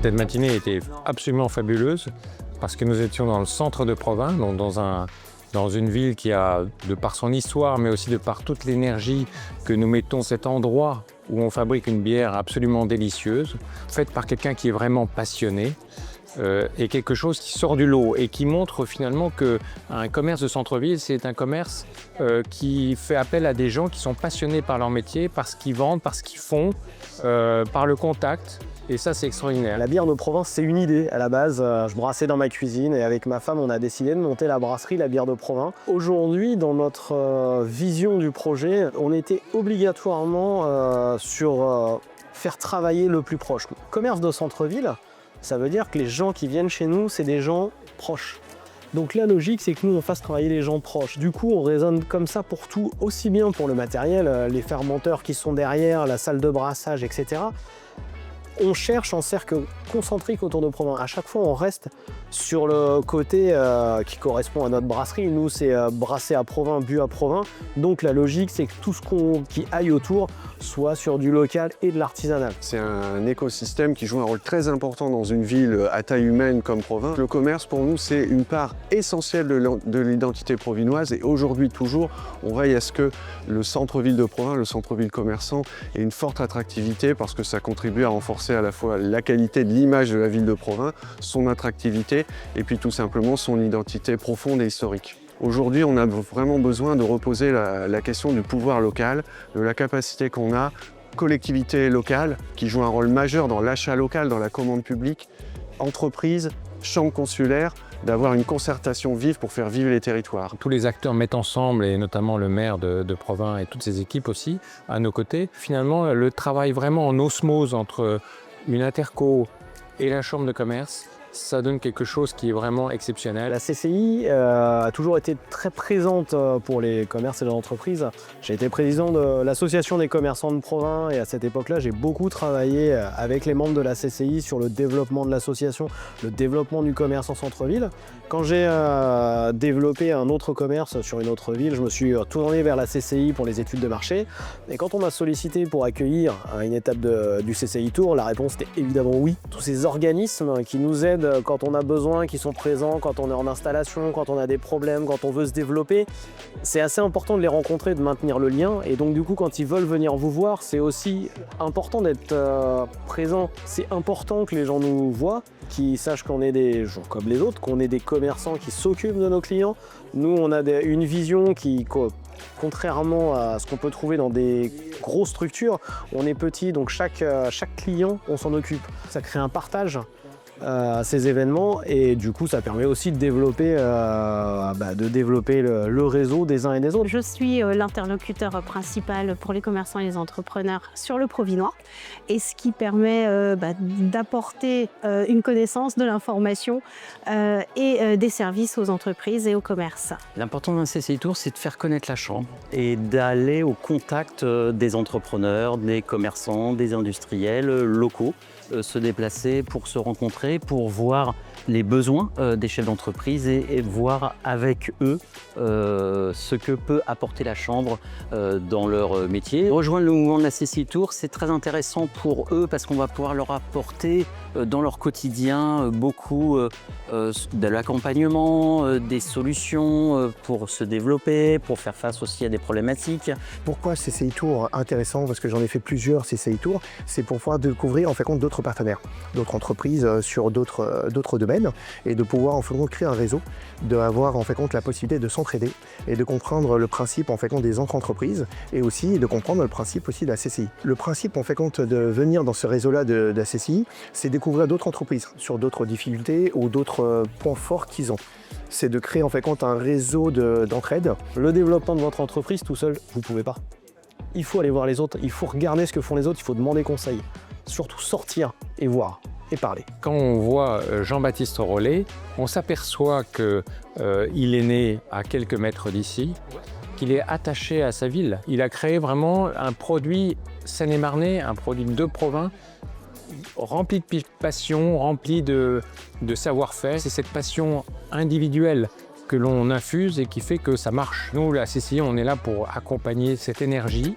Cette matinée était absolument fabuleuse parce que nous étions dans le centre de Provins, donc dans une ville qui a, de par son histoire, mais aussi de par toute l'énergie que nous mettons, cet endroit où on fabrique une bière absolument délicieuse, faite par quelqu'un qui est vraiment passionné, et quelque chose qui sort du lot et qui montre finalement qu'un commerce de centre-ville, c'est un commerce qui fait appel à des gens qui sont passionnés par leur métier, par ce qu'ils vendent, par ce qu'ils font, par le contact. Et ça, c'est extraordinaire. La bière de Provins, c'est une idée. À la base, je brassais dans ma cuisine et avec ma femme, on a décidé de monter la brasserie La Bière de Provins. Aujourd'hui, dans notre vision du projet, on était obligatoirement sur faire travailler le plus proche. Commerce de centre-ville, ça veut dire que les gens qui viennent chez nous, c'est des gens proches. Donc la logique, c'est que nous, on fasse travailler les gens proches. Du coup, on raisonne comme ça pour tout, aussi bien pour le matériel, les fermenteurs qui sont derrière, la salle de brassage, etc. On cherche en cercle concentrique autour de Provins. À chaque fois, on reste sur le côté qui correspond à notre brasserie. Nous, c'est brassé à Provins, bu à Provins. Donc la logique, c'est que tout ce qui aille autour soit sur du local et de l'artisanal. C'est un écosystème qui joue un rôle très important dans une ville à taille humaine comme Provins. Le commerce, pour nous, c'est une part essentielle de l'identité provinoise. Et aujourd'hui, toujours, on veille à ce que le centre-ville de Provins, le centre-ville commerçant, ait une forte attractivité parce que ça contribue à renforcer à la fois la qualité de l'image de la ville de Provins, son attractivité et puis tout simplement son identité profonde et historique. Aujourd'hui, on a vraiment besoin de reposer la question du pouvoir local, de la capacité qu'on a, collectivité locale, qui joue un rôle majeur dans l'achat local, dans la commande publique, entreprises, chambres consulaires, d'avoir une concertation vive pour faire vivre les territoires. Tous les acteurs mettent ensemble, et notamment le maire de Provins et toutes ses équipes aussi, à nos côtés. Finalement, le travail vraiment en osmose entre une interco et la chambre de commerce, ça donne quelque chose qui est vraiment exceptionnel. La CCI a toujours été très présente pour les commerces et les entreprises. J'ai été président de l'association des commerçants de Provins et à cette époque-là, j'ai beaucoup travaillé avec les membres de la CCI sur le développement de l'association, le développement du commerce en centre-ville. Quand j'ai développé un autre commerce sur une autre ville, je me suis tourné vers la CCI pour les études de marché. Et quand on m'a sollicité pour accueillir à une étape du CCI Tour, la réponse était évidemment oui. Tous ces organismes qui nous aident quand on a besoin, qui sont présents, quand on est en installation, quand on a des problèmes, quand on veut se développer, c'est assez important de les rencontrer, de maintenir le lien. Et donc du coup, quand ils veulent venir vous voir, c'est aussi important d'être présent. C'est important que les gens nous voient, qu'ils sachent qu'on est des gens comme les autres, qu'on est des commerçants qui s'occupent de nos clients. Nous, on a une vision qui, contrairement à ce qu'on peut trouver dans des grosses structures, on est petit, donc chaque client, on s'en occupe. Ça crée un partage à ces événements et du coup ça permet aussi de développer, le réseau des uns et des autres. Je suis l'interlocuteur principal pour les commerçants et les entrepreneurs sur le Provinois et ce qui permet d'apporter une connaissance de l'information et des services aux entreprises et aux commerces. L'important d'un CCI Tour, c'est de faire connaître la chambre et d'aller au contact des entrepreneurs, des commerçants, des industriels locaux, se déplacer pour se rencontrer, pour voir les besoins des chefs d'entreprise et voir avec eux ce que peut apporter la Chambre dans leur métier. Rejoindre le mouvement de la CCI Tour, c'est très intéressant pour eux parce qu'on va pouvoir leur apporter dans leur quotidien beaucoup de l'accompagnement, des solutions pour se développer, pour faire face aussi à des problématiques. Pourquoi CCI Tour intéressant? Parce que j'en ai fait plusieurs CCI Tour, c'est pour pouvoir découvrir en fait d'autres partenaires, d'autres entreprises sur d'autres domaines et de pouvoir en fait créer un réseau, d'avoir en fait la possibilité de s'entraider et de comprendre le principe en fait des entreprises et aussi de comprendre le principe aussi de la CCI. Le principe en fait de venir dans ce réseau-là de la CCI, c'est découvrir d'autres entreprises sur d'autres difficultés ou d'autres points forts qu'ils ont. C'est de créer en fait un réseau d'entraide. Le développement de votre entreprise tout seul, vous ne pouvez pas. Il faut aller voir les autres, il faut regarder ce que font les autres, il faut demander conseil. Surtout sortir et voir et parler. Quand on voit Jean-Baptiste Rollet, on s'aperçoit qu'il est né à quelques mètres d'ici, qu'il est attaché à sa ville. Il a créé vraiment un produit Seine-et-Marnais, un produit de Provins, rempli de passion, rempli de savoir-faire. C'est cette passion individuelle que l'on infuse et qui fait que ça marche. Nous, la CCI, on est là pour accompagner cette énergie.